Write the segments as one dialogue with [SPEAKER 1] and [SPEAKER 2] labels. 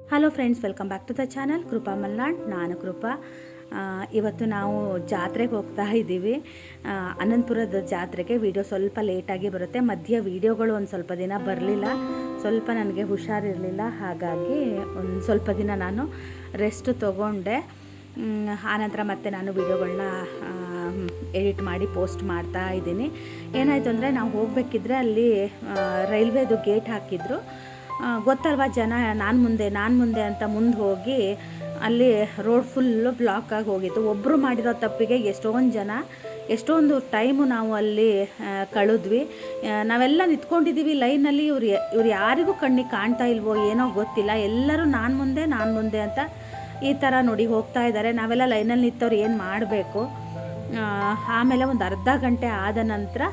[SPEAKER 1] Hello friends, welcome back to the channel Krupa Malnad. ನಾನು ಕೃಪಾ. ಇವತ್ತು ನಾವು ಜಾತ್ರೆಗೆ ಹೋಗ್ತಾ ಇದ್ದೀವಿ. ಅನಂತಪುರದ ಜಾತ್ರೆಗೆ. ವಿಡಿಯೋ ಸ್ವಲ್ಪ ಲೇಟಾಗಿ ಬರುತ್ತೆ. ಮಧ್ಯ ವಿಡಿಯೋಗಳು ಒಂದು ಸ್ವಲ್ಪ ದಿನ ಬರಲಿಲ್ಲ. ಸ್ವಲ್ಪ ನನಗೆ ಹುಷಾರಿರಲಿಲ್ಲ. ಹಾಗಾಗಿ ಒಂದು ಸ್ವಲ್ಪ ದಿನ ನಾನು ರೆಸ್ಟ್ ತೊಗೊಂಡೆ. ಆನಂತರ ಮತ್ತೆ ನಾನು ವಿಡಿಯೋಗಳನ್ನ ಎಡಿಟ್ ಮಾಡಿ ಪೋಸ್ಟ್ ಮಾಡ್ತಾ ಇದ್ದೀನಿ. ಏನಾಯಿತು ಅಂದರೆ, ನಾವು ಹೋಗಬೇಕಿದ್ರೆ ಅಲ್ಲಿ ರೈಲ್ವೇದು ಗೇಟ್ ಹಾಕಿದ್ರು. ಗೊತ್ತಲ್ವಾ, ಜನ ನಾನು ಮುಂದೆ ಅಂತ ಮುಂದೆ ಹೋಗಿ ಅಲ್ಲಿ ರೋಡ್ ಫುಲ್ಲು ಬ್ಲಾಕ್ ಆಗಿ ಹೋಗಿತ್ತು. ಒಬ್ಬರು ಮಾಡಿರೋ ತಪ್ಪಿಗೆ ಎಷ್ಟೊಂದು ಟೈಮು ನಾವು ಅಲ್ಲಿ ಕಳೆದ್ವಿ. ನಾವೆಲ್ಲ ನಿಂತ್ಕೊಂಡಿದ್ದೀವಿ ಲೈನಲ್ಲಿ. ಇವ್ರು ಯಾರಿಗೂ ಕಣ್ಣಿಗೆ ಕಾಣ್ತಾ ಇಲ್ವೋ ಏನೋ ಗೊತ್ತಿಲ್ಲ. ಎಲ್ಲರೂ ನಾನು ಮುಂದೆ ಅಂತ ಈ ಥರ ನೋಡಿ ಹೋಗ್ತಾ ಇದ್ದಾರೆ. ನಾವೆಲ್ಲ ಲೈನಲ್ಲಿ ನಿಂತವ್ರು ಏನು ಮಾಡಬೇಕು. ಆಮೇಲೆ ಒಂದು ಅರ್ಧ ಗಂಟೆ ಆದ ನಂತರ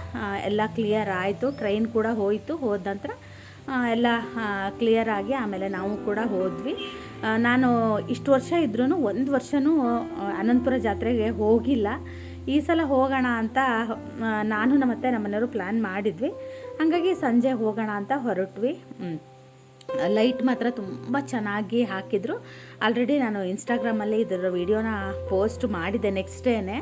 [SPEAKER 1] ಎಲ್ಲ ಕ್ಲಿಯರ್ ಆಯಿತು. ಟ್ರೈನ್ ಕೂಡ ಹೋದ ನಂತರ ಎಲ್ಲ ಕ್ಲಿಯರ್ ಆಗಿ ಆಮೇಲೆ ನಾವು ಕೂಡ ಹೋದ್ವಿ. ನಾನು ಇಷ್ಟು ವರ್ಷ ಇದ್ರೂ ಒಂದು ವರ್ಷವೂ ಅನಂತಪುರ ಜಾತ್ರೆಗೆ ಹೋಗಿಲ್ಲ. ಈ ಸಲ ಹೋಗೋಣ ಅಂತ ನಾನು ಮತ್ತು ನಮ್ಮ ಮನೆಯವರು ಪ್ಲ್ಯಾನ್ ಮಾಡಿದ್ವಿ. ಹಾಗಾಗಿ ಸಂಜೆ ಹೋಗೋಣ ಅಂತ ಹೊರಟ್ವಿ. ಲೈಟ್ ಮಾತ್ರ ತುಂಬ ಚೆನ್ನಾಗಿ ಹಾಕಿದರು. ಆಲ್ರೆಡಿ ನಾನು ಇನ್ಸ್ಟಾಗ್ರಾಮಲ್ಲಿ ಇದರ ವಿಡಿಯೋನ ಪೋಸ್ಟ್ ಮಾಡಿದ್ದೆ ನೆಕ್ಸ್ಟ್ ಡೇನೇ.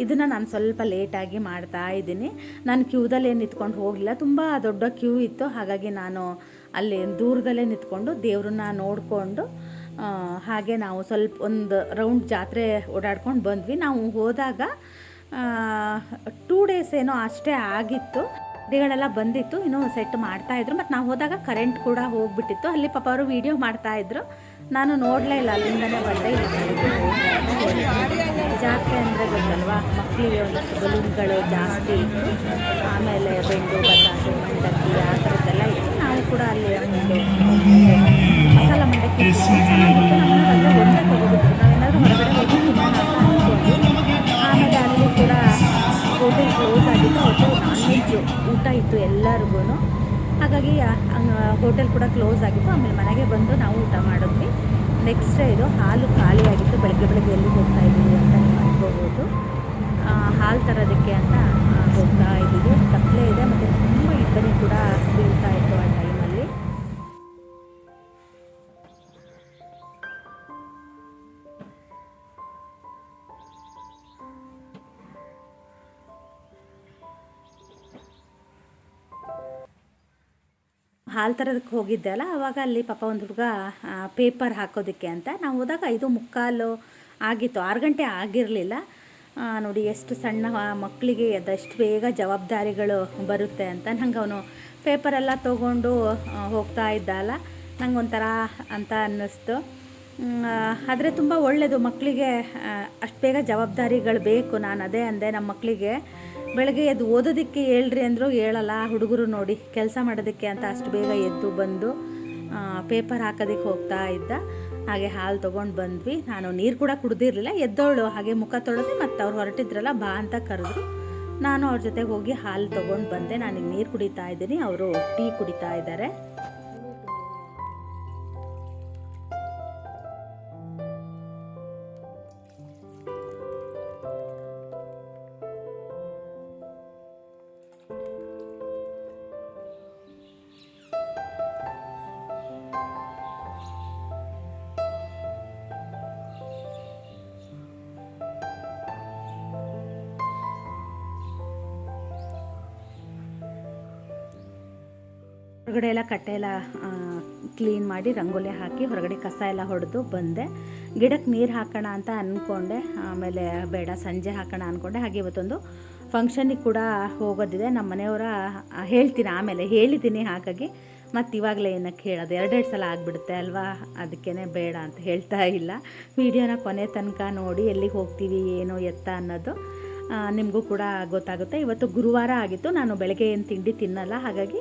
[SPEAKER 1] ಇದನ್ನು ನಾನು ಸ್ವಲ್ಪ ಲೇಟಾಗಿ ಮಾಡ್ತಾ ಇದ್ದೀನಿ. ನಾನು ಕ್ಯೂದಲ್ಲೇ ನಿಂತ್ಕೊಂಡು ಹೋಗಲಿಲ್ಲ. ತುಂಬ ದೊಡ್ಡ ಕ್ಯೂ ಇತ್ತು. ಹಾಗಾಗಿ ನಾನು ಅಲ್ಲಿ ದೂರದಲ್ಲೇ ನಿಂತ್ಕೊಂಡು ದೇವ್ರನ್ನ ನೋಡಿಕೊಂಡು ಹಾಗೆ ನಾವು ಸ್ವಲ್ಪ ಒಂದು ರೌಂಡ್ ಜಾತ್ರೆ ಓಡಾಡ್ಕೊಂಡು ಬಂದ್ವಿ. ನಾವು ಹೋದಾಗ 2 days ಏನೋ ಅಷ್ಟೇ ಆಗಿತ್ತು. ಗಾಡಿಗಳೆಲ್ಲ ಬಂದಿತ್ತು, ಇನ್ನೂ ಸೆಟ್ ಮಾಡ್ತಾಯಿದ್ರು. ಮತ್ತು ನಾವು ಹೋದಾಗ ಕರೆಂಟ್ ಕೂಡ ಹೋಗಿಬಿಟ್ಟಿತ್ತು. ಅಲ್ಲಿ ಪಾಪ ಅವರು ವೀಡಿಯೋ ಮಾಡ್ತಾಯಿದ್ರು. ನಾನು ನೋಡಲೇ ಇಲ್ಲ, ಅಲ್ಲಿಂದನೇ ಬಂದೆ. ಜಾತ್ರೆ ಅಂದರೆ ಗೊತ್ತಲ್ವಾ, ಮಕ್ಕಳಿಗೆ ಒಂದಷ್ಟು ಬಲೂನ್ಗಳು ಜಾಸ್ತಿ ಇತ್ತು. ಆಮೇಲೆ ಬೆಂಡು, ಬಟಾಟೆ, ಮಂಡಕ್ಕಿ ಆ ಥರದ್ದೆಲ್ಲ ಇತ್ತು. ನಾವು ಕೂಡ ಅಲ್ಲಿ ಒಂದು ಮಸಾಲ ಮಂಡಕ್ಕಿ ಚೆನ್ನಾಗಿತ್ತು. ನಮ್ಮನ್ನ ಒಂದೇ ತಗೋಬಿಟ್ರು. ನಾವೇನಾದರೂ ಹೊರಗಡೆ ಹೋಗಿ ತಿನ್ನೋಣ ಅಂತ ಅಂದ್ಕೊಂಡ್ವಿ. ಆಮೇಲೆ ಅಲ್ಲಿ ಕೂಡ ಹೋಟೆಲ್ ಕ್ಲೋಸ್ ಆಗಿತ್ತು. ನಾನ್ ವೆಜ್ ಊಟ ಇತ್ತು ಎಲ್ಲರಿಗೂ. ಹಾಗಾಗಿ ಹೋಟೆಲ್ ಕೂಡ ಕ್ಲೋಸ್ ಆಗಿತ್ತು. ಆಮೇಲೆ ಮನೆಗೆ ಬಂದು ನಾವು ಊಟ ಮಾಡಿದ್ವಿ. ನೆಕ್ಸ್ಟ್ ಇದು ಹಾಲು ಖಾಲಿಯಾಗಿತ್ತು. ಬೆಳಗ್ಗೆ ಎಲ್ಲಿ ಹೋಗ್ತಾ ಇದ್ದೀವಿ ಅಂತ ನೀವು ಅನ್ಕೋಬೋದು. ಹಾಲು ತರೋದಕ್ಕೆ ಅಂತ ಹೋಗ್ತಾ ಇದ್ದೀವಿ. ಕತ್ಲೆ ಇದೆ ಮತ್ತು ತುಂಬ ಇಬ್ಬರಿ ಕೂಡ ಬೀಳ್ತಾ ಇತ್ತು ಆ ಟೈಮಲ್ಲಿ. ಹಾಲು ತರೋದಕ್ಕೆ ಹೋಗಿದ್ದೆ ಅಲ್ಲ, ಆವಾಗ ಅಲ್ಲಿ ಪಾಪ ಒಂದು ಹುಡುಗ ಪೇಪರ್ ಹಾಕೋದಕ್ಕೆ ಅಂತ ನಾವು ಹೋದಾಗ 5:45 ಆಗಿತ್ತು. 6 ಗಂಟೆ ಆಗಿರಲಿಲ್ಲ. ನೋಡಿ ಎಷ್ಟು ಸಣ್ಣ ಮಕ್ಕಳಿಗೆ ಅದಷ್ಟು ಬೇಗ ಜವಾಬ್ದಾರಿಗಳು ಬರುತ್ತೆ ಅಂತ. ನಂಗೆ ಅವನು ಪೇಪರೆಲ್ಲ ತೊಗೊಂಡು ಹೋಗ್ತಾ ಇದ್ದಲ್ಲ, ನಂಗೆ ಒಂಥರ ಅಂತ ಅನ್ನಿಸ್ತು. ಆದರೆ ತುಂಬ ಒಳ್ಳೆಯದು, ಮಕ್ಕಳಿಗೆ ಅಷ್ಟು ಬೇಗ ಜವಾಬ್ದಾರಿಗಳು ಬೇಕು. ನಾನು ಅದೇ ಅಂದೆ ನಮ್ಮ ಮಕ್ಕಳಿಗೆ, ಬೆಳಗ್ಗೆ ಎದ್ದು ಓದೋದಕ್ಕೆ ಹೇಳ್ರಿ ಅಂದರೂ ಹೇಳಲ್ಲ. ಹುಡುಗರು ನೋಡಿ ಕೆಲಸ ಮಾಡೋದಕ್ಕೆ ಅಂತ ಅಷ್ಟು ಬೇಗ ಎದ್ದು ಬಂದು ಪೇಪರ್ ಹಾಕೋದಕ್ಕೆ ಹೋಗ್ತಾ ಇದ್ದ. ಹಾಗೆ ಹಾಲು ತೊಗೊಂಡು ಬಂದ್ವಿ. ನಾನು ನೀರು ಕೂಡ ಕುಡ್ದಿರಲಿಲ್ಲ. ಎದ್ದವಳು ಹಾಗೆ ಮುಖ ತೊಳೆದು ಮತ್ತು ಅವ್ರು ಹೊರಟಿದ್ರಲ್ಲ ಬಾ ಅಂತ ಕರೆದ್ರು. ನಾನು ಅವ್ರ ಜೊತೆ ಹೋಗಿ ಹಾಲು ತೊಗೊಂಡು ಬಂದೆ. ನಾನು ನೀರು ಕುಡಿತಾ ಇದ್ದೀನಿ, ಅವರು ಟೀ ಕುಡಿತಾ ಇದ್ದಾರೆ. ಹೊರಗಡೆ ಎಲ್ಲ ಕಟ್ಟೆ ಎಲ್ಲ ಕ್ಲೀನ್ ಮಾಡಿ ರಂಗೋಲಿ ಹಾಕಿ ಹೊರಗಡೆ ಕಸ ಎಲ್ಲ ಹೊಡೆದು ಬಂದೆ. ಗಿಡಕ್ಕೆ ನೀರು ಹಾಕೋಣ ಅಂತ ಅಂದ್ಕೊಂಡೆ. ಆಮೇಲೆ ಬೇಡ ಸಂಜೆ ಹಾಕೋಣ ಅಂದ್ಕೊಂಡೆ. ಹಾಗೆ ಇವತ್ತೊಂದು ಫಂಕ್ಷನಿಗೆ ಕೂಡ ಹೋಗೋದಿದೆ. ನಮ್ಮ ಮನೆಯವರ ಆಮೇಲೆ ಹೇಳಿದ್ದೀನಿ. ಹಾಗಾಗಿ ಮತ್ತು ಇವಾಗಲೇ ಏನಕ್ಕೆ ಹೇಳೋದು, 2 ಸಲ ಆಗಿಬಿಡುತ್ತೆ ಅಲ್ವಾ. ಅದಕ್ಕೇ ಬೇಡ ಅಂತ ಹೇಳ್ತಾ ಇಲ್ಲ. ವಿಡಿಯೋನ ಕೊನೆ ತನಕ ನೋಡಿ ಎಲ್ಲಿಗೆ ಹೋಗ್ತೀವಿ ಏನು ಎತ್ತ ಅನ್ನೋದು ನಿಮಗೂ ಕೂಡ ಗೊತ್ತಾಗುತ್ತೆ. ಇವತ್ತು ಗುರುವಾರ ಆಗಿತ್ತು. ನಾನು ಬೆಳಗ್ಗೆ ಏನು ತಿಂಡಿ ತಿನ್ನಲ್ಲ. ಹಾಗಾಗಿ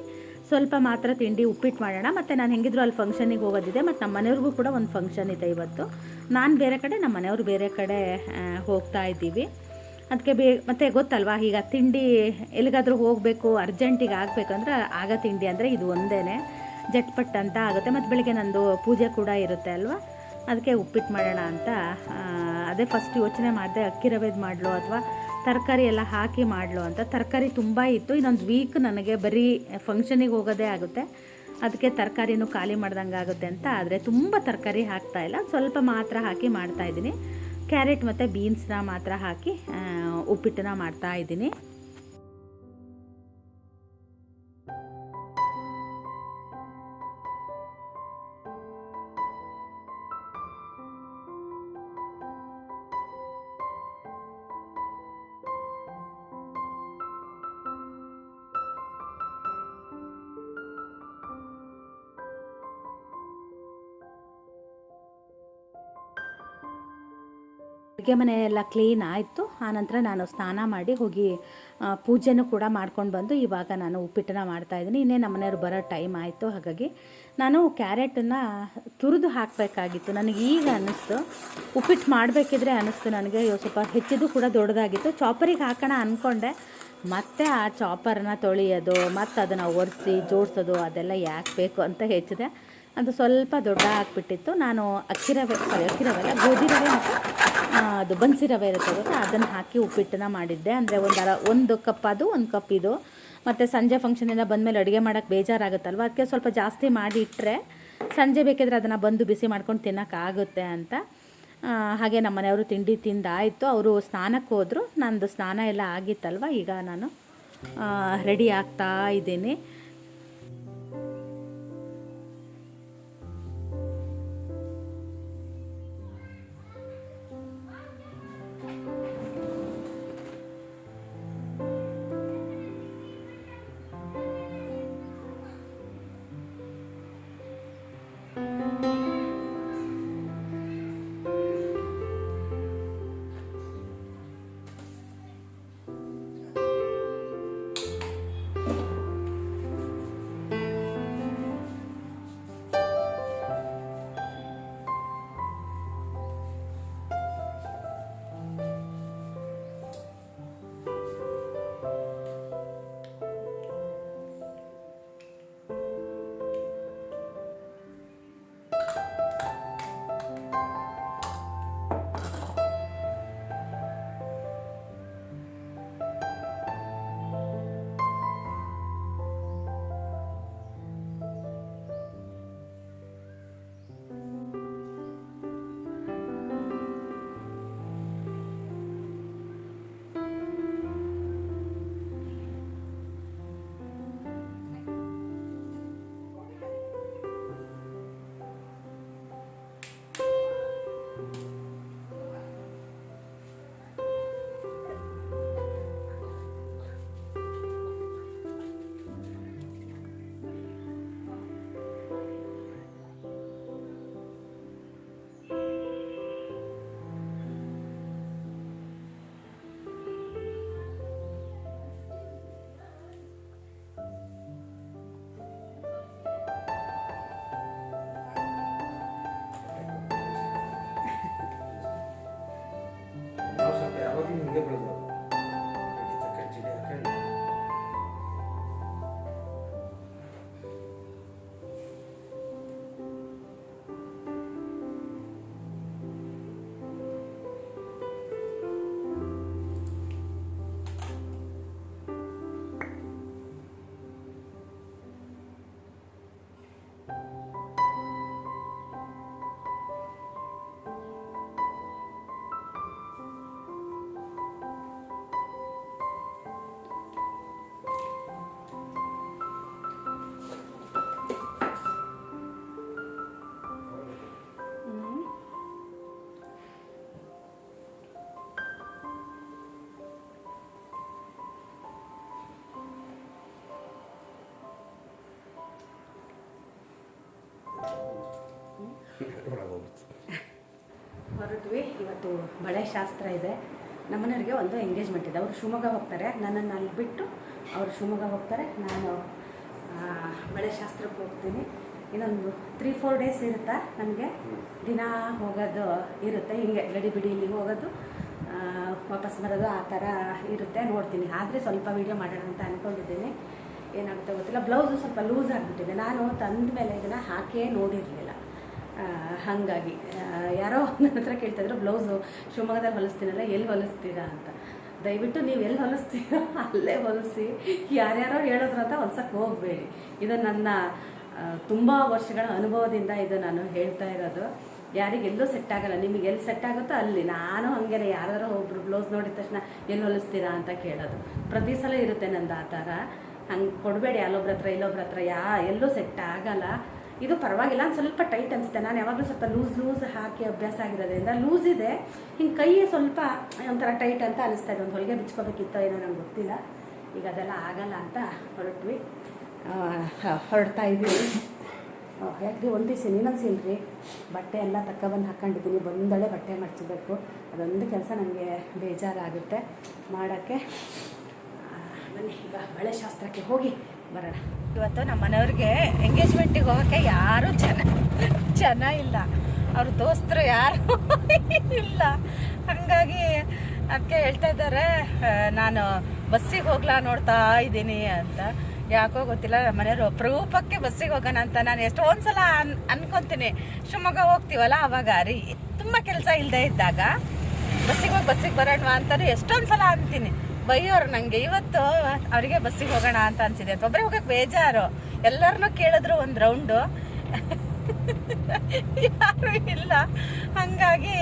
[SPEAKER 1] ಸ್ವಲ್ಪ ಮಾತ್ರ ತಿಂಡಿ ಉಪ್ಪಿಟ್ಟು ಮಾಡೋಣ. ಮತ್ತು ನಾನು ಹೆಂಗಿದ್ರು ಅಲ್ಲಿ ಫಂಕ್ಷನಿಗೆ ಹೋಗೋದಿದೆ. ಮತ್ತು ನಮ್ಮ ಮನೆಯವ್ರಿಗೂ ಕೂಡ ಒಂದು ಫಂಕ್ಷನ್ ಇದೆ ಇವತ್ತು. ನಾನು ಬೇರೆ ಕಡೆ, ನಮ್ಮ ಮನೆಯವರು ಬೇರೆ ಕಡೆ ಹೋಗ್ತಾ ಇದ್ದೀವಿ. ಅದಕ್ಕೆ ಮತ್ತು ಗೊತ್ತಲ್ವಾ, ಈಗ ತಿಂಡಿ ಎಲ್ಲಿಗಾದರೂ ಹೋಗಬೇಕು ಅರ್ಜೆಂಟಿಗೆ ಆಗಬೇಕಂದ್ರೆ ಆಗ ತಿಂಡಿ ಅಂದರೆ ಇದು ಒಂದೇ ಜಟ್ಪಟ್ ಅಂತ ಆಗುತ್ತೆ. ಮತ್ತು ಬೆಳಿಗ್ಗೆ ನಂದು ಪೂಜೆ ಕೂಡ ಇರುತ್ತೆ ಅಲ್ವಾ. ಅದಕ್ಕೆ ಉಪ್ಪಿಟ್ಟು ಮಾಡೋಣ ಅಂತ ಅದೇ ಫಸ್ಟ್ ಯೋಚನೆ ಮಾಡಿದೆ. ಅಕ್ಕಿ ರವೆದು ಮಾಡಲು ಅಥವಾ ತರಕಾರಿ ಎಲ್ಲ ಹಾಕಿ ಮಾಡಲು ಅಂತ. ತರಕಾರಿ ತುಂಬ ಇತ್ತು. ಇನ್ನೊಂದು ವೀಕ್ ನನಗೆ ಬರೀ ಫಂಕ್ಷನಿಗೆ ಹೋಗೋದೇ ಆಗುತ್ತೆ. ಅದಕ್ಕೆ ತರಕಾರಿನೂ ಖಾಲಿ ಮಾಡ್ದಂಗೆ ಆಗುತ್ತೆ ಅಂತ. ಆದರೆ ತುಂಬ ತರಕಾರಿ ಹಾಕ್ತಾಯಿಲ್ಲ, ಸ್ವಲ್ಪ ಮಾತ್ರ ಹಾಕಿ ಮಾಡ್ತಾಯಿದ್ದೀನಿ. ಕ್ಯಾರೆಟ್ ಮತ್ತು ಬೀನ್ಸ್ನ ಮಾತ್ರ ಹಾಕಿ ಉಪ್ಪಿಟ್ಟನ್ನ ಮಾಡ್ತಾಯಿದ್ದೀನಿ. ಅಡುಗೆ ಮನೆ ಎಲ್ಲ ಕ್ಲೀನ್ ಆಯಿತು. ಆನಂತರ ನಾನು ಸ್ನಾನ ಮಾಡಿ ಹೋಗಿ ಪೂಜೆನೂ ಕೂಡ ಮಾಡ್ಕೊಂಡು ಬಂದು ಇವಾಗ ನಾನು ಉಪ್ಪಿಟ್ಟನ್ನ ಮಾಡ್ತಾಯಿದ್ದೀನಿ. ಇನ್ನೇ ನಮ್ಮ ಮನೆಯವ್ರು ಬರೋ ಟೈಮ್ ಆಯಿತು. ಹಾಗಾಗಿ ನಾನು ಕ್ಯಾರೆಟನ್ನು ತುರಿದು ಹಾಕಬೇಕಾಗಿತ್ತು. ನನಗೆ ಈಗ ಅನ್ನಿಸ್ತು, ಉಪ್ಪಿಟ್ಟು ಮಾಡಬೇಕಿದ್ರೆ ಅನ್ನಿಸ್ತು ನನಗೆ ಸ್ವಲ್ಪ ಹೆಚ್ಚಿದ್ದು ಕೂಡ ದೊಡ್ಡದಾಗಿತ್ತು. ಚಾಪರಿಗೆ ಹಾಕೋಣ ಅಂದ್ಕೊಂಡೆ, ಮತ್ತು ಆ ಚಾಪರನ್ನ ತೊಳೆಯೋದು ಮತ್ತು ಅದನ್ನು ಒರೆಸಿ ಜೋಡಿಸೋದು ಅದೆಲ್ಲ ಯಾಕೆ ಬೇಕು ಅಂತ ಹೆಚ್ಚಿದೆ. ಅದು ಸ್ವಲ್ಪ ದೊಡ್ಡ ಹಾಕ್ಬಿಟ್ಟಿತ್ತು. ನಾನು ಅಕ್ಕಿ ರವೆ ಗೋಧಿ ರವೆ ಮತ್ತು ಅದು ಬನ್ಸಿ ರವೆ ಇರುತ್ತೆ, ಅದನ್ನು ಹಾಕಿ ಉಪ್ಪಿಟ್ಟನ್ನ ಮಾಡಿದ್ದೆ. ಅಂದರೆ ಒಂದು ಕಪ್ ಅದು, ಒಂದು ಕಪ್ ಇದು. ಮತ್ತು ಸಂಜೆ ಫಂಕ್ಷನಿಂದ ಬಂದಮೇಲೆ ಅಡುಗೆ ಮಾಡೋಕ್ಕೆ ಬೇಜಾರಾಗುತ್ತಲ್ವ, ಅದಕ್ಕೆ ಸ್ವಲ್ಪ ಜಾಸ್ತಿ ಮಾಡಿ ಇಟ್ಟರೆ ಸಂಜೆ ಬೇಕಿದ್ರೆ ಅದನ್ನು ಬಂದು ಬಿಸಿ ಮಾಡ್ಕೊಂಡು ತಿನ್ನೋಕ್ಕಾಗುತ್ತೆ ಅಂತ. ಹಾಗೆ ನಮ್ಮ ಮನೆಯವರು ತಿಂಡಿ ತಿಂದಾಯಿತು. ಅವರು ಸ್ನಾನಕ್ಕೆ ಹೋದರು. ನಂದು ಸ್ನಾನ ಎಲ್ಲ ಆಗಿತ್ತಲ್ವ, ಈಗ ನಾನು ರೆಡಿ ಆಗ್ತಾ ಇದ್ದೀನಿ. ಹೊರಟ್ವಿ. ಇವತ್ತು ಬಳೆ ಶಾಸ್ತ್ರ ಇದೆ. ನಮ್ಮನೆಯವರಿಗೆ ಒಂದು ಎಂಗೇಜ್ಮೆಂಟ್ ಇದೆ. ಅವರು ಶಿವಮೊಗ್ಗ ಹೋಗ್ತಾರೆ, ನನ್ನನ್ನು ಅಲ್ಲಿ ಬಿಟ್ಟು ಅವರು ಶಿವಮೊಗ್ಗ ಹೋಗ್ತಾರೆ. ನಾನು ಬಳೆ ಶಾಸ್ತ್ರಕ್ಕೆ ಹೋಗ್ತೀನಿ. ಇನ್ನೊಂದು 3-4 ಡೇಸ್ ಇರುತ್ತಾ ನಮಗೆ, ದಿನ ಹೋಗೋದು ಇರುತ್ತೆ. ಹಿಂಗೆ ಗಡಿ ಬಿಡಿಯಲ್ಲಿ ಹೋಗೋದು ವಾಪಸ್ ಬರೋದು ಆ ಥರ ಇರುತ್ತೆ. ನೋಡ್ತೀನಿ. ಆದರೆ ಸ್ವಲ್ಪ ವೀಡಿಯೋ ಮಾಡೋಣ ಅಂತ ಅಂದ್ಕೊಂಡಿದ್ದೀನಿ. ಏನಾಗುತ್ತೆ ಗೊತ್ತಿಲ್ಲ. ಬ್ಲೌಸು ಸ್ವಲ್ಪ ಲೂಸ್ ಆಗಿಬಿಟ್ಟಿದೆ. ನಾನು ತಂದ ಮೇಲೆ ಇದನ್ನು ಹಾಕೇ ನೋಡಿರಲಿಲ್ಲ. ಹಾಗಾಗಿ ಯಾರೋ ನನ್ನ ಹತ್ರ ಕೇಳ್ತಾಯಿದ್ರು, ಬ್ಲೌಸು ಶಿವಮೊಗ್ಗದಲ್ಲಿ ಹೊಲಿಸ್ತೀನಲ್ಲ, ಎಲ್ಲಿ ಹೊಲಿಸ್ತೀರಾ ಅಂತ. ದಯವಿಟ್ಟು ನೀವು ಎಲ್ಲಿ ಹೊಲಿಸ್ತೀರೋ ಅಲ್ಲೇ ಹೊಲಿಸಿ. ಯಾರ್ಯಾರೋ ಹೇಳಿದ್ರು ಅಂತ ಹೊಲ್ಸಕ್ಕೆ ಹೋಗಬೇಡಿ. ಇದು ನನ್ನ ತುಂಬ ವರ್ಷಗಳ ಅನುಭವದಿಂದ ಇದು ನಾನು ಹೇಳ್ತಾ ಇರೋದು. ಯಾರಿಗೆಲ್ಲೂ ಸೆಟ್ ಆಗಲ್ಲ, ನಿಮಗೆ ಎಲ್ಲಿ ಸೆಟ್ ಆಗುತ್ತೋ ಅಲ್ಲಿ. ನಾನು ಹಾಗೆ ಯಾರು ಒಬ್ರು ಬ್ಲೌಸ್ ನೋಡಿದ ತಕ್ಷಣ ಎಲ್ಲಿ ಹೊಲಿಸ್ತೀರಾ ಅಂತ ಕೇಳೋದು ಪ್ರತಿ ಸಲ ಇರುತ್ತೆ ನಂದು ಆ ಥರ. ಹಂಗೆ ಕೊಡಬೇಡಿ ಅಲ್ಲೊಬ್ರ ಹತ್ರ ಇಲ್ಲೊಬ್ರ ಹತ್ರ, ಎಲ್ಲೂ ಸೆಟ್ ಆಗಲ್ಲ. ಇದು ಪರವಾಗಿಲ್ಲ, ಸ್ವಲ್ಪ ಟೈಟ್ ಅನಿಸುತ್ತೆ. ನಾನು ಯಾವಾಗಲೂ ಸ್ವಲ್ಪ ಲೂಸ್ ಹಾಕಿ ಅಭ್ಯಾಸ ಆಗಿರೋದ್ರಿಂದ ಲೂಸ್ ಇದೆ. ಹಿಂಗೆ ಕೈ ಸ್ವಲ್ಪ ಒಂಥರ ಟೈಟ್ ಅಂತ ಅನಿಸ್ತಾ ಇದೆ. ಒಂದು ಹೊಲಿಗೆ ಬಿಚ್ಕೋಬೇಕಿತ್ತೋ ಏನೋ ನಂಗೆ ಗೊತ್ತಿಲ್ಲ. ಈಗ ಅದೆಲ್ಲ ಆಗಲ್ಲ ಅಂತ ಹೊರಡ್ತಾ ಇದ್ದೀವಿ. ಯಾಕ್ರಿ ಹೊಲ್ದಿಸಿ ಇನ್ನೊಂದ್ಸಿಲ್ರಿ ಬಟ್ಟೆ ಎಲ್ಲ ತಗೊಬಂದು ಹಾಕ್ಕೊಂಡಿದ್ದೀನಿ. ಬಂದಳೆ ಬಟ್ಟೆ ಮಡ್ಚಬೇಕು. ಅದೊಂದು ಕೆಲಸ ನನಗೆ ಬೇಜಾರಾಗುತ್ತೆ ಮಾಡೋಕ್ಕೆ. ಬನ್ನಿ ಈಗ ಬಳೆ ಶಾಸ್ತ್ರಕ್ಕೆ ಹೋಗಿ ಬರೋಣ. ಇವತ್ತು ನಮ್ಮ ಮನೆಯವ್ರಿಗೆ ಎಂಗೇಜ್ಮೆಂಟಿಗೆ ಹೋಗೋಕ್ಕೆ ಯಾರೂ ಜನ ಇಲ್ಲ. ಅವ್ರ ದೋಸ್ತರು ಯಾರು ಇಲ್ಲ. ಹಾಗಾಗಿ ಅದಕ್ಕೆ ಹೇಳ್ತಾ ಇದ್ದಾರೆ ನಾನು ಬಸ್ಸಿಗೆ ಹೋಗ್ಲಾ ನೋಡ್ತಾ ಇದ್ದೀನಿ ಅಂತ. ಯಾಕೋ ಗೊತ್ತಿಲ್ಲ, ಮನೆಯವರು ಅಪರೂಪಕ್ಕೆ ಬಸ್ಸಿಗೆ ಹೋಗೋಣ ಅಂತ ನಾನು ಎಷ್ಟೊಂದು ಸಲ ಅನ್ಕೊತೀನಿ. ಶಿವಮೊಗ್ಗ ಹೋಗ್ತೀವಲ್ಲ ಅವಾಗ ತುಂಬ ಕೆಲಸ ಇಲ್ಲದೆ ಇದ್ದಾಗ ಬಸ್ಸಿಗೆ ಬರೋಣ ಅಂತಲೂ ಎಷ್ಟೊಂದು ಸಲ ಅಂತೀನಿ. ಬೈಯೋರು ನನಗೆ. ಇವತ್ತು ಅವರಿಗೆ ಬಸ್ಸಿಗೆ ಹೋಗೋಣ ಅಂತ ಅನಿಸಿದೆ ಅಂತ. ಒಬ್ಬರೇ ಹೋಗೋಕ್ಕೆ ಬೇಜಾರು. ಎಲ್ಲರನ್ನೂ ಕೇಳಿದ್ರು ಒಂದು ರೌಂಡು, ಯಾರೂ ಇಲ್ಲ. ಹಾಗಾಗಿ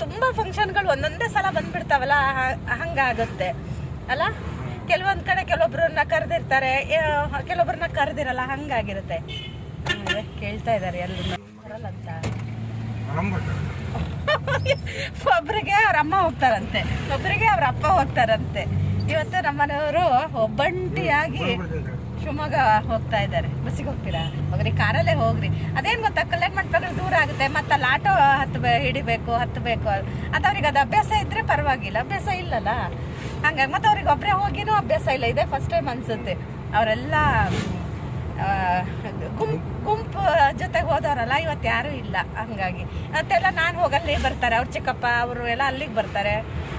[SPEAKER 1] ತುಂಬ ಫಂಕ್ಷನ್ಗಳು ಒಂದೊಂದೇ ಸಲ ಬಂದುಬಿಡ್ತಾವಲ್ಲ, ಹಂಗಾಗುತ್ತೆ ಅಲ್ಲ. ಕೆಲವೊಂದು ಕಡೆ ಕೆಲವೊಬ್ರನ್ನ ಕರೆದಿರ್ತಾರೆ, ಕೆಲವೊಬ್ರನ್ನ ಕರೆದಿರಲ್ಲ, ಹಂಗಾಗಿರುತ್ತೆ. ಕೇಳ್ತಾ ಇದ್ದಾರೆ ಎಲ್ಲರೂ ಬರಲ್ಲ ಅಂತ. ಒಬ್ಬರಿಗೆ ಅವ್ರ ಅಮ್ಮ ಹೋಗ್ತಾರಂತೆ, ಒಬ್ಬರಿಗೆ ಅವ್ರ ಅಪ್ಪ ಹೋಗ್ತಾರಂತೆ. ಇವತ್ತು ನಮ್ಮನೆಯವರು ಒಬ್ಬಂಟಿಯಾಗಿ ಶಿವಮೊಗ್ಗ ಹೋಗ್ತಾ ಇದ್ದಾರೆ. ಬಸ್ಸಿಗೆ ಹೋಗ್ತೀರಾ? ಹೋಗ್ರಿ, ಕಾರಲ್ಲೇ ಹೋಗ್ರಿ. ಅದೇನು ಗೊತ್ತಾ, ಕಲ್ಯಾಣ ಮಂಟಪಗಳು ದೂರ ಆಗುತ್ತೆ, ಮತ್ತು ಅಲ್ಲಿ ಆಟೋ ಹತ್ತಬೇಕು. ಅದು ಅವ್ರಿಗೆ ಅದು ಅಭ್ಯಾಸ ಇದ್ದರೆ ಪರವಾಗಿಲ್ಲ, ಅಭ್ಯಾಸ ಇಲ್ಲಲ್ಲ. ಹಂಗಾಗಿ ಮತ್ತು ಅವ್ರಿಗೆ ಒಬ್ಬರೇ ಹೋಗಿನೂ ಅಭ್ಯಾಸ ಇಲ್ಲ. ಇದೇ ಫಸ್ಟ್ ಟೈಮ್ ಅನಿಸುತ್ತೆ. ಅವರೆಲ್ಲ ಗುಂಪು ಜೊತೆಗೆ ಹೋದವರಲ್ಲ, ಇವತ್ತು ಯಾರೂ ಇಲ್ಲ. ಹಂಗಾಗಿ ಮತ್ತೆಲ್ಲ ನಾನು ಹೋಗಲ್ಲಿ ಬರ್ತಾರೆ. ಅವ್ರ ಚಿಕ್ಕಪ್ಪ ಅವರು ಎಲ್ಲ ಅಲ್ಲಿಗೆ ಬರ್ತಾರೆ.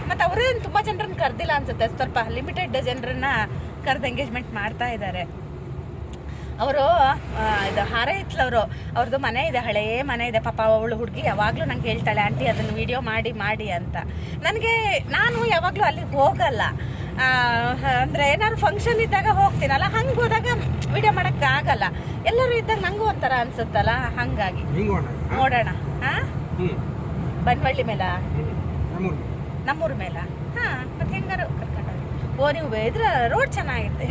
[SPEAKER 1] ಮತ್ತು ಅವರೇನು ತುಂಬ ಜನರನ್ನ ಕರೆದಿಲ್ಲ ಅನಿಸುತ್ತೆ, ಸ್ವಲ್ಪ ಲಿಮಿಟೆಡ್ ಜನರನ್ನ ಕರೆದು ಎಂಗೇಜ್ಮೆಂಟ್ ಮಾಡ್ತಾ ಇದ್ದಾರೆ. ಅವರು ಇದು ಹಾರೈತ್ಲವರು, ಅವ್ರದ್ದು ಮನೆ ಇದೆ, ಹಳೆಯ ಮನೆ ಇದೆ. ಪಾಪ ಅವಳು ಹುಡುಗಿ ಯಾವಾಗಲೂ ನಂಗೆ ಹೇಳ್ತಾಳೆ, ಆಂಟಿ ಅದನ್ನು ವಿಡಿಯೋ ಮಾಡಿ ಅಂತ. ನಾನು ಯಾವಾಗಲೂ ಅಲ್ಲಿಗೆ ಹೋಗಲ್ಲ. ಅಂದರೆ ಏನಾದ್ರು ಫಂಕ್ಷನ್ ಇದ್ದಾಗ ಹೋಗ್ತೀನಲ್ಲ, ಹಂಗೆ ಹೋದಾಗ ವಿಡಿಯೋ ಮಾಡೋಕ್ಕಾಗಲ್ಲ. ಎಲ್ಲರೂ ಇದ್ದಾಗ ನನಗೂ ಒಂಥರ ಅನಿಸುತ್ತಲ್ಲ, ಹಾಗಾಗಿ ನೋಡೋಣ. ಹಾಂ, ಬನ್ವಳ್ಳಿ ಮೇಲ, ನಮ್ಮೂರ ಮೇಲ. ಹಾಂ, ಮತ್ತೆ ಹೆಂಗಾರು ಕರ್ಕೊಂಡೋಗಿ. ನೀವು ಇದ್ರ ರೋಡ್ ಚೆನ್ನಾಗಿದೆ.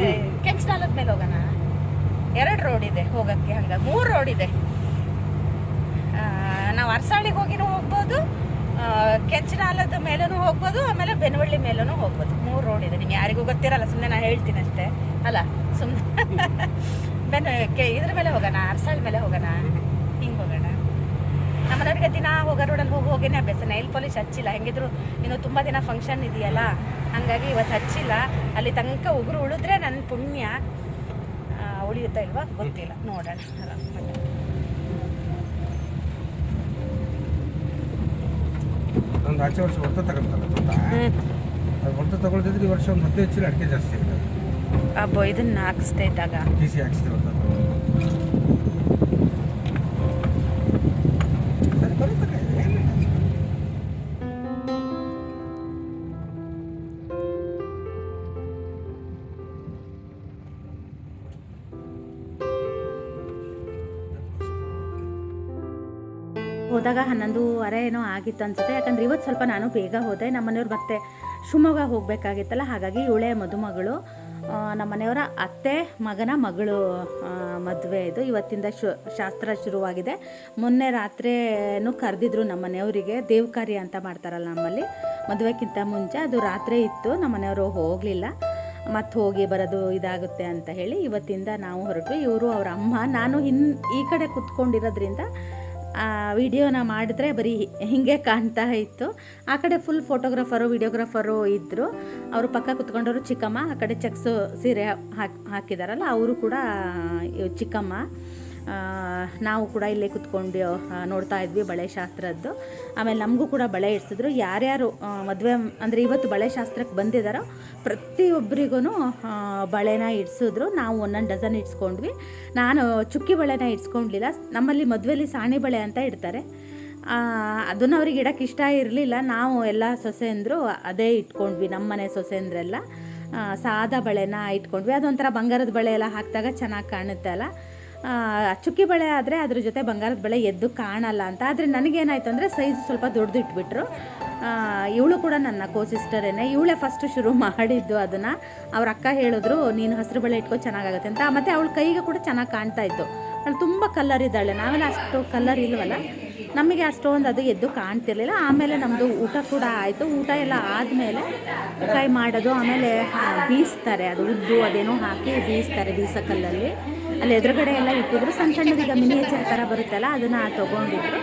[SPEAKER 1] ಕೆಂಚನಾಲದ ಮೇಲೆ ಹೋಗೋಣ. 2 ರೋಡ್ ಇದೆ ಹೋಗೋಕ್ಕೆ, ಹಂಗೆ 3 ರೋಡ್ ಇದೆ. ನಾವು ಅರಸಾಳಿಗೆ ಹೋಗಿನೂ ಹೋಗ್ಬೋದು, ಕೆಂಚನಾಲದ ಮೇಲೂ ಹೋಗ್ಬೋದು, ಆಮೇಲೆ ಬೆನವಳ್ಳಿ ಮೇಲೂ ಹೋಗ್ಬೋದು. 3 ರೋಡ್ ಇದೆ. ನಿಮ್ಗೆ ಯಾರಿಗೂ ಗೊತ್ತಿರಲ್ಲ, ಸುಮ್ಮನೆ ನಾನು ಹೇಳ್ತೀನಿ ಅಷ್ಟೇ ಅಲ್ಲ. ಸುಮ್ಮನೆ ಇದ್ರ ಮೇಲೆ ಹೋಗೋಣ, ಅರಸಾಳ ಮೇಲೆ ಹೋಗೋಣ, ಹಿಂಗೆ ಹೋಗೋಣ. ನಮ್ಮನೆಯವ್ರಿಗೆ ದಿನ ಹೋಗೋ ರೋಡಲ್ಲಿ ಹೋಗೇನೆ ಅಭ್ಯಾಸ. ನೈಲ್ ಪಾಲಿಶ್ ಹಚ್ಚಿಲ್ಲ. ಹೆಂಗಿದ್ರು ಇನ್ನು ತುಂಬ ದಿನ ಫಂಕ್ಷನ್ ಇದೆಯಲ್ಲ, ಹಾಗಾಗಿ ಇವತ್ತು ಹಚ್ಚಿಲ್ಲ. ಅಲ್ಲಿ ತನಕ ಉಗುರು ಉಳಿದ್ರೆ ನನ್ನ ಪುಣ್ಯ. ಉಳಿಯುತ್ತಾ ಇಲ್ವಾ ಗೊತ್ತಿಲ್ಲ, ನೋಡೋಣ.
[SPEAKER 2] ಒಂದು ಆಚೆ ವರ್ಷ ಹೊರ್ತ ತಗೊಂತಲ್ಲ, ಅದು ಹೊರ್ತ ತಗೊಳ್ತಿದ್ರೆ ಈ ವರ್ಷ ಒಂದು 10 ಹೆಚ್ಚಿನ ಅಡಿಕೆ ಜಾಸ್ತಿ ಆಗಿದೆ.
[SPEAKER 1] ಅಬ್ಬೋ, ಇದನ್ನ ಹಾಕಿಸ್ತಾ ಇದ್ದಾಗ
[SPEAKER 2] ಟಿಸಿ ಹಾಕ್ಸಿದೆ ಹೊರ್ತ. ಸರಿ ಬರುತ್ತೆ.
[SPEAKER 1] ಹೋದಾಗ 11:30 ಏನೋ ಆಗಿತ್ತು ಅನ್ಸುತ್ತೆ. ಯಾಕಂದರೆ ಇವತ್ತು ಸ್ವಲ್ಪ ನಾನು ಬೇಗ ಹೋದೆ. ನಮ್ಮ ಮನೆಯವ್ರು ಮತ್ತೆ ಶಿವಮೊಗ್ಗ ಹೋಗಬೇಕಾಗಿತ್ತಲ್ಲ, ಹಾಗಾಗಿ ಇವಳೇ ಮದುಮಗಳು. ನಮ್ಮ ಮನೆಯವರ ಅತ್ತೆ ಮಗನ ಮಗಳು ಮದುವೆ ಇದು. ಇವತ್ತಿಂದ ಶಾಸ್ತ್ರ ಶುರುವಾಗಿದೆ. ಮೊನ್ನೆ ರಾತ್ರಿನೂ ಕರೆದಿದ್ರು ನಮ್ಮ ಮನೆಯವರಿಗೆ. ದೇವ್ ಕಾರ್ಯ ಅಂತ ಮಾಡ್ತಾರಲ್ಲ ನಮ್ಮಲ್ಲಿ, ಮದುವೆಗಿಂತ ಮುಂಚೆ ಅದು ರಾತ್ರಿ ಇತ್ತು. ನಮ್ಮ ಮನೆಯವರು ಹೋಗಲಿಲ್ಲ, ಮತ್ತೆ ಹೋಗಿ ಬರೋದು ಇದಾಗುತ್ತೆ ಅಂತ ಹೇಳಿ ಇವತ್ತಿಂದ ನಾವು ಹೊರಟ್ವಿ. ಇವರು ಅವ್ರ ಅಮ್ಮ. ನಾನು ಈ ಕಡೆ ಕುತ್ಕೊಂಡಿರೋದ್ರಿಂದ ವಿಡಿಯೋನ ಮಾಡಿದ್ರೆ ಬರೀ ಹೀಗೆ ಕಾಣ್ತಾ ಇತ್ತು. ಆ ಕಡೆ ಫುಲ್ ಫೋಟೋಗ್ರಾಫರು ವಿಡಿಯೋಗ್ರಾಫರು ಇದ್ದರು. ಅವರು ಪಕ್ಕ ಕುತ್ಕೊಂಡವರು ಚಿಕ್ಕಮ್ಮ. ಆ ಕಡೆ ಚೆಕ್ಸು ಸೀರೆ ಹಾಕಿದಾರಲ್ಲ ಅವರು ಕೂಡ ಚಿಕ್ಕಮ್ಮ. ನಾವು ಕೂಡ ಇಲ್ಲೇ ಕುತ್ಕೊಂಡು ನೋಡ್ತಾ ಇದ್ವಿ ಬಳೆ ಶಾಸ್ತ್ರದ್ದು. ಆಮೇಲೆ ನಮಗೂ ಕೂಡ ಬಳೆ ಇಡ್ಸಿದ್ರು. ಯಾರ್ಯಾರು ಮದುವೆ ಅಂದರೆ ಇವತ್ತು ಬಳೆ ಶಾಸ್ತ್ರಕ್ಕೆ ಬಂದಿದ್ದಾರೋ ಪ್ರತಿಯೊಬ್ಬರಿಗೂ ಬಳೆನ ಇಡ್ಸಿದ್ರು. ನಾವು 1 ಡಜನ್ ಇಡ್ಸ್ಕೊಂಡ್ವಿ. ನಾನು ಚುಕ್ಕಿ ಬಳೆನ ಇಡ್ಸ್ಕೊಂಡಿಲ್ಲ. ನಮ್ಮಲ್ಲಿ ಮದುವೆಯಲ್ಲಿ ಸಾಣಿ ಬಳೆ ಅಂತ ಇಡ್ತಾರೆ. ಅದನ್ನು ಅವ್ರಿಗೆ ಇಡೋಕ್ಕೆ ಇಷ್ಟ ಇರಲಿಲ್ಲ. ನಾವು ಎಲ್ಲ ಸೊಸೆಂದರು ಅದೇ ಇಟ್ಕೊಂಡ್ವಿ. ನಮ್ಮ ಮನೆ ಸೊಸೆಂದ್ರೆಲ್ಲ ಸಾದಾ ಬಳೆನ ಇಟ್ಕೊಂಡ್ವಿ. ಅದೊಂಥರ ಬಂಗಾರದ ಬಳೆ ಎಲ್ಲ ಹಾಕಿದಾಗ ಚೆನ್ನಾಗಿ ಕಾಣುತ್ತೆ ಅಲ್ಲ. ಚುಕ್ಕಿ ಬಳೆ ಆದರೆ ಅದ್ರ ಜೊತೆ ಬಂಗಾರದ ಬಳೆ ಎದ್ದು ಕಾಣಲ್ಲ ಅಂತ. ಆದರೆ ನನಗೇನಾಯಿತು ಅಂದರೆ ಸೈಜ್ ಸ್ವಲ್ಪ ದೊಡ್ಡದು ಇಟ್ಬಿಟ್ರು. ಇವಳು ಕೂಡ ನನ್ನ ಕೋ ಸಿಸ್ಟರೇನೆ, ಇವಳೇ ಫಸ್ಟು ಶುರು ಮಾಡಿದ್ದು ಅದನ್ನು. ಅವ್ರ ಅಕ್ಕ ಹೇಳಿದ್ರು ನೀನು ಹಸಿರು ಬಳೆ ಇಟ್ಕೋ ಚೆನ್ನಾಗಾಗುತ್ತೆ ಅಂತ. ಮತ್ತು ಅವಳ ಕೈಗೆ ಕೂಡ ಚೆನ್ನಾಗಿ ಕಾಣ್ತಾ ಇತ್ತು. ಅವಳು ತುಂಬ ಕಲರ್ ಇದ್ದಾಳೆ, ನಾವೆಲ್ಲ ಅಷ್ಟು ಕಲರ್ ಇಲ್ವಲ್ಲ, ನಮಗೆ ಅಷ್ಟೊಂದು ಅದು ಎದ್ದು ಕಾಣ್ತಿರ್ಲಿಲ್ಲ. ಆಮೇಲೆ ನಮ್ಮದು ಊಟ ಕೂಡ ಆಯಿತು. ಊಟ ಎಲ್ಲ ಆದಮೇಲೆ ಕೈ ಮಾಡೋದು, ಆಮೇಲೆ ಬೀಸ್ತಾರೆ, ಅದು ಉದ್ದು ಅದೇನೋ ಹಾಕಿ ಬೀಸ್ತಾರೆ ಬೀಸಕಲ್ಲಲ್ಲಿ. ಅಲ್ಲಿ ಎದುರುಗಡೆ ಎಲ್ಲ ಇಟ್ಟಿದ್ರು, ಸಣ್ಣ ಸಣ್ಣದೀಗ ಮಿನಿಯೇಚರ್ ಥರ ಬರುತ್ತಲ್ಲ ಅದನ್ನು ತೊಗೊಂಡಿದ್ರು.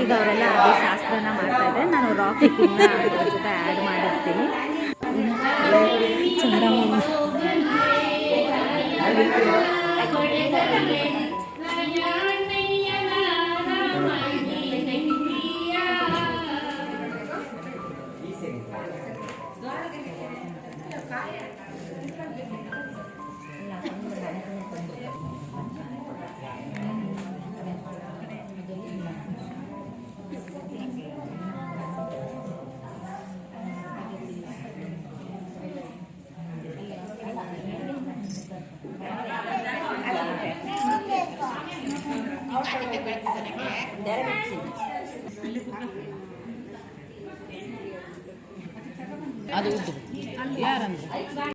[SPEAKER 1] ಈಗ ಅವರೆಲ್ಲ ಅದೇ ಶಾಸ್ತ್ರನ ಮಾಡ್ತಾಯಿದ್ದಾರೆ. ನಾನು ರಾಕ್ ಅದ್ರ ಜೊತೆ ಆ್ಯಡ್ ಮಾಡಿರ್ತೀನಿ. ಚಂದ್ರಮ್ಮ
[SPEAKER 3] ಅದು ಉದ್ದು ಯಾರಂದ್ರೆ